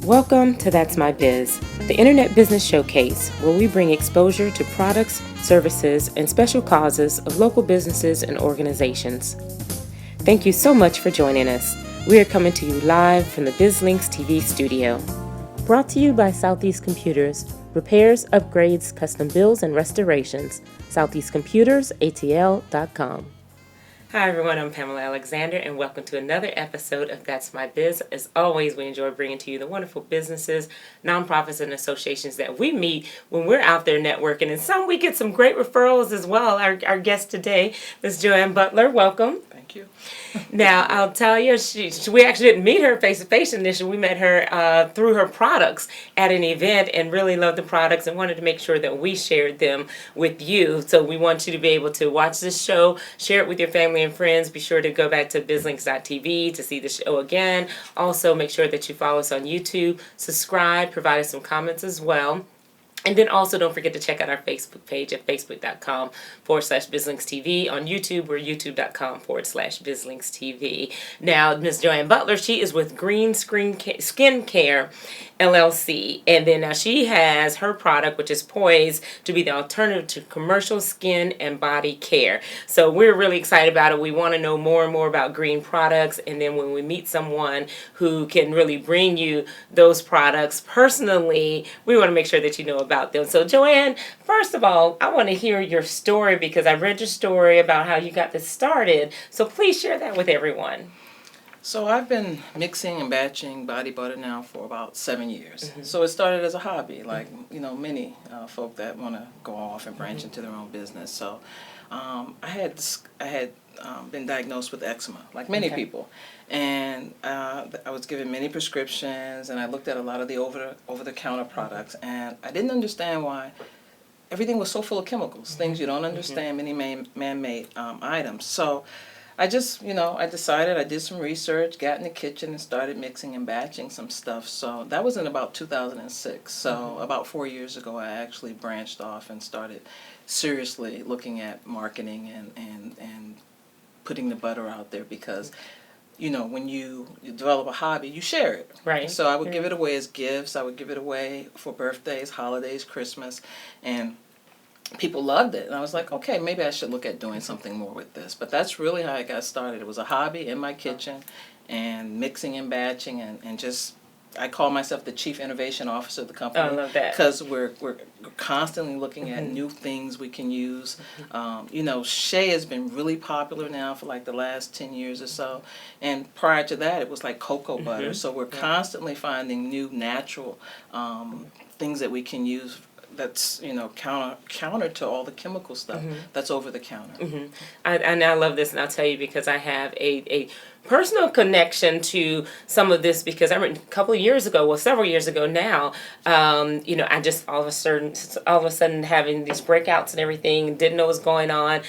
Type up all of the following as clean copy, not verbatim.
Welcome to That's My Biz, the Internet Business Showcase, where we bring exposure to products, services, and special causes of local businesses and organizations. Thank you so much for joining us. We are coming to you live from the BizLinks TV studio. Brought to you by Southeast Computers, repairs, upgrades, custom builds, and restorations. SoutheastComputersATL.com. Hi everyone, I'm Pamela Alexander and welcome to another episode of That's My Biz. As always, we enjoy bringing to you the wonderful businesses, nonprofits, and associations that we meet when we're out there networking. And some we get some great referrals as well. Our guest today is Joann Butler. Welcome. Thank you. Now, I'll tell you, we actually didn't meet her face-to-face initially. We met her through her products at an event and really loved the products and wanted to make sure that we shared them with you. So we want you to be able to watch this show, share it with your family and friends. Be sure to go back to bizlinks.tv to see the show again. Also, make sure that you follow us on YouTube, subscribe, provide us some comments as well. And then also don't forget to check out our Facebook page at facebook.com/BizLinksTV. On YouTube, we're youtube.com/BizLinksTV. Now, Ms. Joann Butler, she is with Green Skin Care, LLC. And then now she has her product, which is poised to be the alternative to commercial skin and body care. So we're really excited about it. We want to know more and more about green products. And then when we meet someone who can really bring you those products personally, we want to make sure that you know about them. So Joann, first of all, I want to hear your story because I read your story about how you got this started. So please share that with everyone. So I've been mixing and batching body butter now for about 7 years. So it started as a hobby, like many folk that want to go off and branch into their own business. So I had been diagnosed with eczema, like many people, and I was given many prescriptions, and I looked at a lot of the over-the-counter products, and I didn't understand why everything was so full of chemicals, things you don't understand, many man-made items. So I just, I decided, I did some research, got in the kitchen and started mixing and batching some stuff. So that was in about 2006. So about 4 years ago, I actually branched off and started seriously looking at marketing and putting the butter out there because, when you develop a hobby, you share it. Right. So I would give it away as gifts. I would give it away for birthdays, holidays, Christmas, and people loved it. And I was like, okay, maybe I should look at doing something more with this. But that's really how I got started. It was a hobby in my kitchen and mixing and batching and just, I call myself the Chief Innovation Officer of the company. Oh, I love that. Because we're constantly looking at new things we can use. Shea has been really popular now for like the last 10 years or so. And prior to that, it was like cocoa butter. So we're constantly finding new natural things that we can use that's counter to all the chemical stuff that's over the counter. I love this, and I'll tell you because I have a personal connection to some of this because I remember a couple of years ago, well, several years ago now, I just all of a sudden having these breakouts and everything, didn't know what was going on,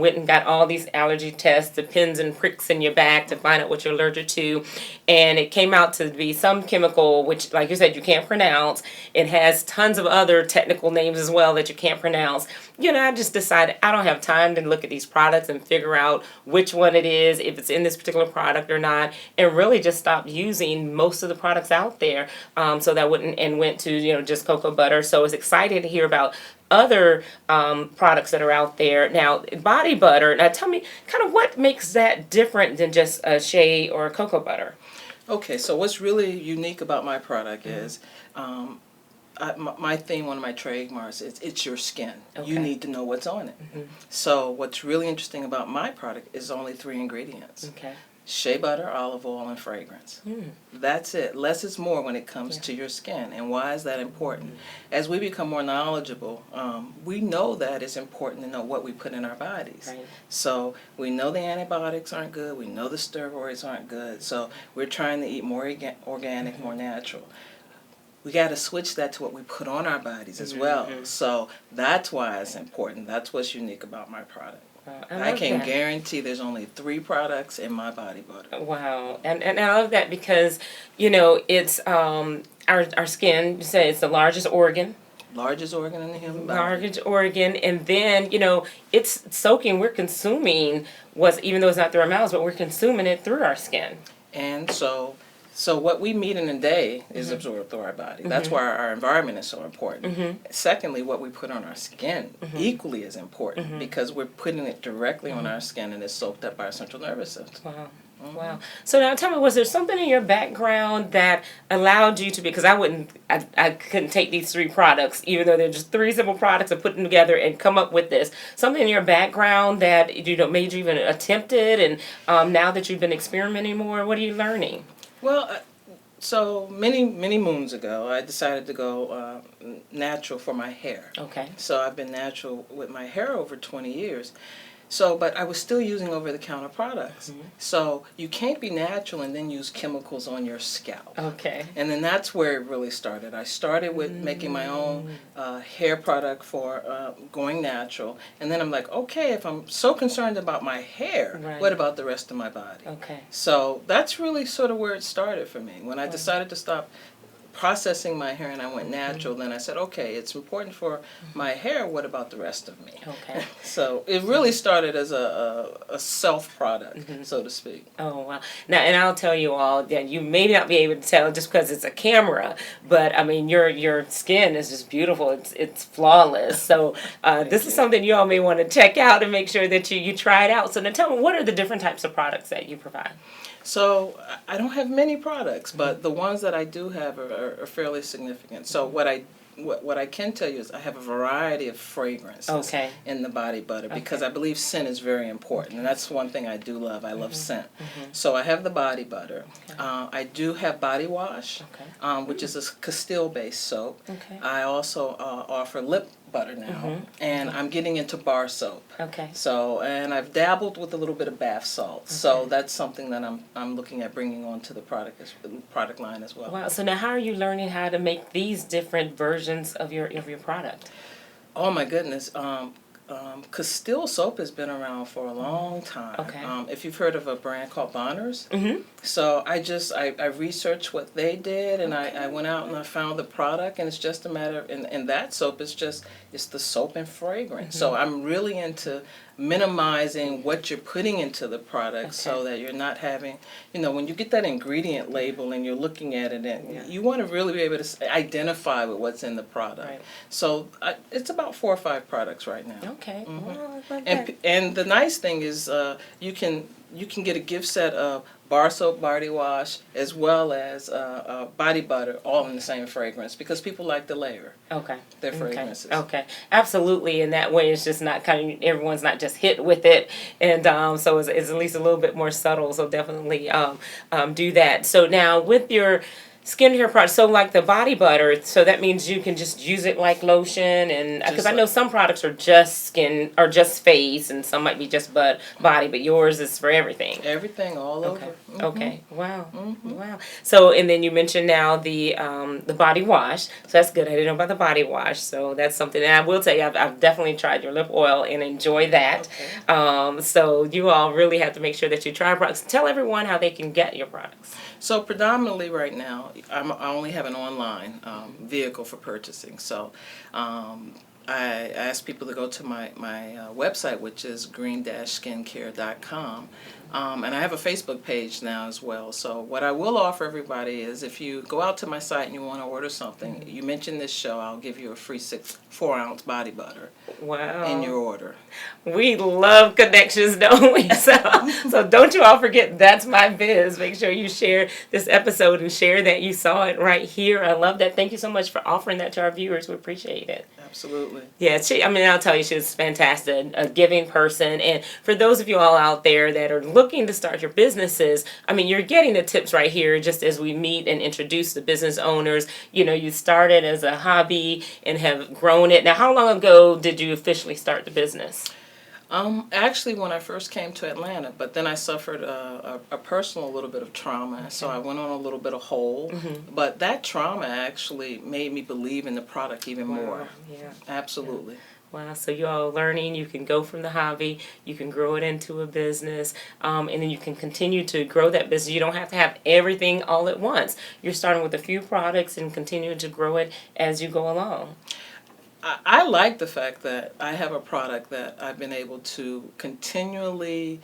went and got all these allergy tests, the pins and pricks in your back to find out what you're allergic to, and it came out to be some chemical, which, like you said, you can't pronounce. It has tons of other technical names as well that you can't pronounce. I just decided I don't have time to look at these products and figure out which one it is, if it's in this particular product or not, and really just stopped using most of the products out there. So that went to just cocoa butter. So I was excited to hear about other products that are out there. Now, body butter, now tell me kind of what makes that different than just a shea or a cocoa butter? Okay, so what's really unique about my product is my theme, one of my trademarks, is it's your skin. Okay. You need to know what's on it. So what's really interesting about my product is only 3 ingredients. Okay. Shea butter, olive oil, and fragrance. That's it. Less is more when it comes to your skin. And why is that important? As we become more knowledgeable, we know that it's important to know what we put in our bodies. Right. So we know the antibiotics aren't good. We know the steroids aren't good. So we're trying to eat more organic, more natural. We got to switch that to what we put on our bodies as well. So that's why it's important. That's what's unique about my product. I can guarantee there's only 3 products in my body butter. Wow. And I love that because, it's our skin, you say it's the largest organ. Largest organ in the human body. Largest organ. And then, it's soaking, we're consuming even though it's not through our mouths, but we're consuming it through our skin. And so So what we meet in a day is absorbed through our body. That's why our environment is so important. Secondly, what we put on our skin equally is important because we're putting it directly on our skin and it's soaked up by our central nervous system. Wow. Wow. So now tell me, was there something in your background that allowed you to, because I couldn't take these three products, even though they're just three simple products, and put them together and come up with this. Something in your background that, made you even attempt it, and now that you've been experimenting more, what are you learning? Well, so many moons ago, I decided to go natural for my hair. Okay. So I've been natural with my hair over 20 years. So, but I was still using over-the-counter products. So you can't be natural and then use chemicals on your scalp. Okay. And then that's where it really started. I started with making my own hair product for going natural. And then I'm like, okay, if I'm so concerned about my hair, Right. what about the rest of my body? Okay. So that's really sort of where it started for me. When I decided to stop processing my hair and I went natural, then I said, okay, it's important for my hair, what about the rest of me? Okay. So it really started as a self-product, so to speak. Oh, wow. Now, and I'll tell you all that you may not be able to tell just because it's a camera, but I mean, your skin is just beautiful. It's flawless. So this is something you all may want to check out and make sure that you try it out. So now tell me, what are the different types of products that you provide? So I don't have many products, but the ones that I do have are fairly significant. So what I can tell you is I have a variety of fragrances in the body butter because I believe scent is very important, and that's one thing I do love. I love scent. So I have the body butter. I do have body wash, which is a Castile-based soap. I also offer lip butter now, and I'm getting into bar soap. So, and I've dabbled with a little bit of bath salt. So that's something that I'm looking at bringing onto the product line as well. Wow. So now, how are you learning how to make these different versions of your product? Oh my goodness. Castile soap has been around for a long time. If you've heard of a brand called Bonners. So I researched what they did, and I went out and I found the product, and it's just a matter of, and that soap is it's the soap and fragrance. So I'm really into minimizing what you're putting into the product so that you're not having, when you get that ingredient label and you're looking at it, and you want to really be able to identify with what's in the product. Right. So it's about 4 or 5 products right now. Okay. Well, I love And that. and the nice thing is you can get a gift set of bar soap, body wash, as well as body butter, all in the same fragrance, because people like to layer their fragrances. Okay. Absolutely. And that way, it's just not everyone's not just hit with it, and so it's at least a little bit more subtle. So definitely do that. So now with your skincare products, so like the body butter, so that means you can just use it like lotion, and because I know some products are just skin or just face, and some might be just body, but yours is for everything. Everything all over. Okay. Wow. Wow. So, and then you mentioned now the body wash. So that's good. I didn't know about the body wash. So that's something. And I will tell you, I've definitely tried your lip oil and enjoy that. So you all really have to make sure that you try products. Tell everyone how they can get your products. So predominantly right now, I only have an online vehicle for purchasing. So I ask people to go to my website, which is green-skincare.com. And I have a Facebook page now as well. So what I will offer everybody is if you go out to my site and you want to order something, you mention this show, I'll give you a free 4-ounce body butter in your order. We love connections, don't we? So don't you all forget, that's My Biz. Make sure you share this episode and share that you saw it right here. I love that. Thank you so much for offering that to our viewers. We appreciate it. Absolutely. Yeah, I'll tell you, she's fantastic, a giving person. And for those of you all out there that are looking to start your businesses, you're getting the tips right here just as we meet and introduce the business owners. You started as a hobby and have grown it. Now, how long ago did you officially start the business? Actually, when I first came to Atlanta, but then I suffered a personal little bit of trauma, so I went on a little bit of hole. But that trauma actually made me believe in the product even more. Yeah. Absolutely. Wow, so you're all learning, you can go from the hobby, you can grow it into a business, and then you can continue to grow that business. You don't have to have everything all at once. You're starting with a few products and continuing to grow it as you go along. I like the fact that I have a product that I've been able to continually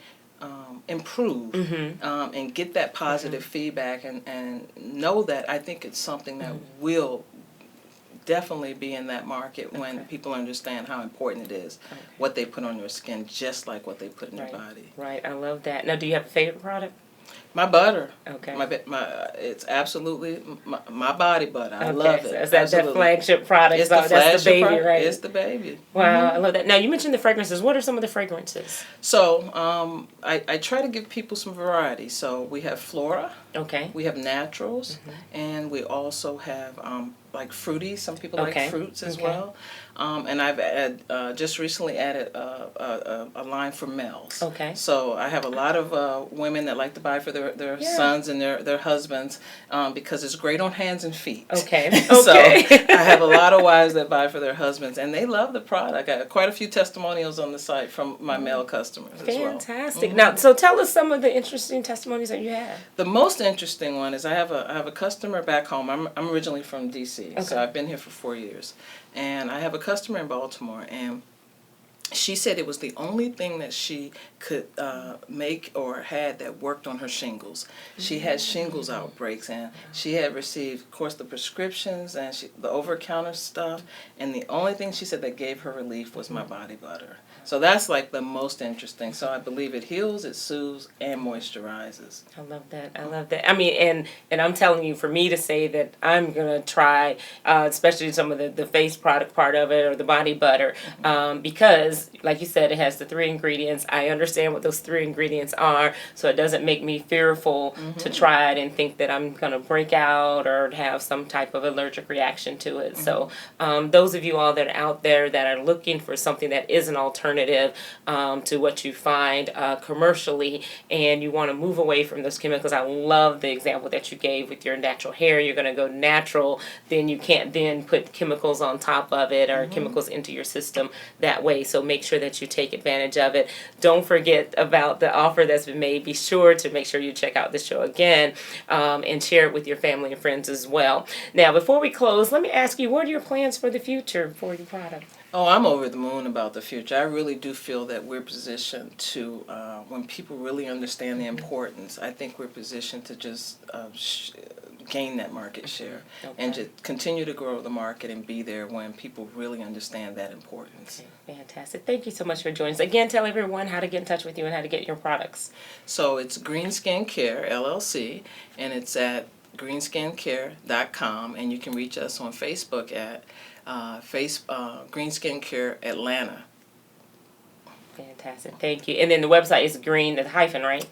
improve and get that positive feedback and know that I think it's something that will definitely be in that market when people understand how important it is what they put on their skin, just like what they put in their body. Right, I love that. Now, do you have a favorite product? My butter. Okay. It's absolutely my body butter. I love it. So is that flagship product? It's the flagship that's the baby, product. right? It's the baby. Wow, I love that. Now, you mentioned the fragrances. What are some of the fragrances? So I try to give people some variety. So we have flora. Okay. We have naturals, and we also have like fruity. Some people like fruits as well. And I've just recently added a line for males. Okay. So I have a lot of women that like to buy for their sons and their husbands because it's great on hands and feet. Okay. So I have a lot of wives that buy for their husbands, and they love the product. I got quite a few testimonials on the site from my male customers as well. Fantastic. Now, so tell us some of the interesting testimonies that you have. The most interesting one is I have a customer back home. I'm originally from D.C., so I've been here for 4 years. And I have a customer in Baltimore, and she said it was the only thing that she could make or had that worked on her shingles. She had shingles outbreaks, and she had received, of course, the prescriptions and the over-the-counter stuff, and the only thing she said that gave her relief was my body butter. So that's like the most interesting. So I believe it heals, it soothes, and moisturizes. I love that. I love that. I mean, and I'm telling you, for me to say that I'm going to try, especially some of the face product part of it or the body butter, because, like you said, it has the 3 ingredients. I understand what those 3 ingredients are, so it doesn't make me fearful to try it and think that I'm going to break out or have some type of allergic reaction to it. So those of you all that are out there that are looking for something that is an alternative to what you find commercially, and you want to move away from those chemicals. I love the example that you gave with your natural hair. You're going to go natural, then you can't then put chemicals on top of it or chemicals into your system that way. So make sure that you take advantage of it. Don't forget about the offer that's been made. Be sure to make sure you check out the show again and share it with your family and friends as well. Now, before we close, let me ask you, what are your plans for the future for your product? Oh, I'm over the moon about the future. I really do feel that we're positioned to, when people really understand the importance, I think we're positioned to just gain that market share and just continue to grow the market and be there when people really understand that importance. Okay, fantastic. Thank you so much for joining us. Again, tell everyone how to get in touch with you and how to get your products. So it's Green Skin Care, LLC, and it's at greenskincare.com, and you can reach us on Facebook at Green Skin Care Atlanta. Fantastic. Thank you. And then the website is green, the hyphen, right?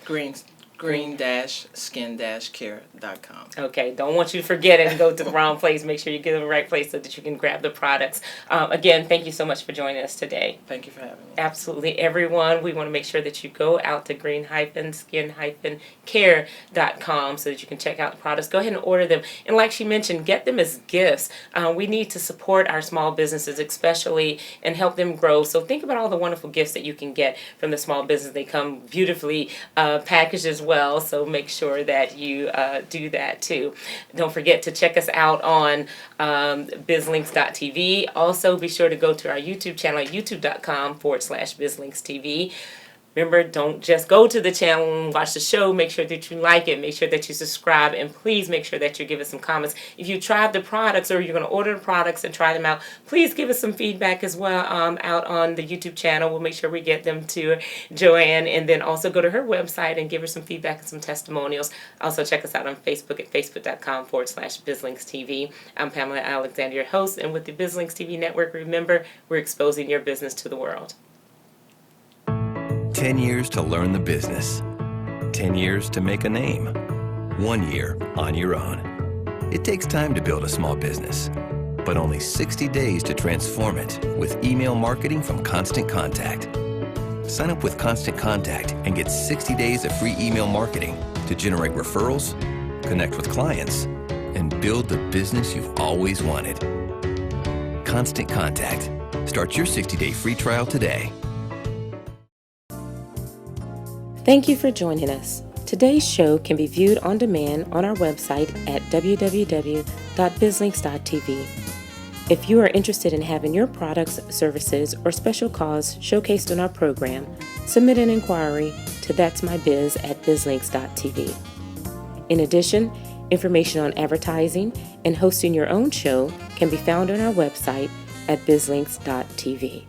green-skin-care.com. Okay, don't want you to forget it and go to the wrong place. Make sure you get to the right place so that you can grab the products. Again, thank you so much for joining us today. Thank you for having me. Absolutely, everyone. We want to make sure that you go out to green-skin-care.com so that you can check out the products. Go ahead and order them. And like she mentioned, get them as gifts. We need to support our small businesses especially and help them grow. So think about all the wonderful gifts that you can get from the small business. They come beautifully packaged as well, so make sure that you do that too. Don't forget to check us out on bizlinks.tv. Also, be sure to go to our YouTube channel at youtube.com/bizlinkstv. Remember, don't just go to the channel and watch the show. Make sure that you like it. Make sure that you subscribe. And please make sure that you give us some comments. If you tried the products or you're going to order the products and try them out, please give us some feedback as well out on the YouTube channel. We'll make sure we get them to Joann. And then also go to her website and give her some feedback and some testimonials. Also check us out on Facebook at facebook.com/bizlinkstv. I'm Pamela Alexander, your host. And with the BizLinks TV network, remember, we're exposing your business to the world. 10 years to learn the business. 10 years to make a name. 1 year on your own. It takes time to build a small business, but only 60 days to transform it with email marketing from Constant Contact. Sign up with Constant Contact and get 60 days of free email marketing to generate referrals, connect with clients, and build the business you've always wanted. Constant Contact. Start your 60-day free trial today. Thank you for joining us. Today's show can be viewed on demand on our website at www.bizlinks.tv. If you are interested in having your products, services, or special cause showcased on our program, submit an inquiry to that'smybiz@bizlinks.tv. In addition, information on advertising and hosting your own show can be found on our website at bizlinks.tv.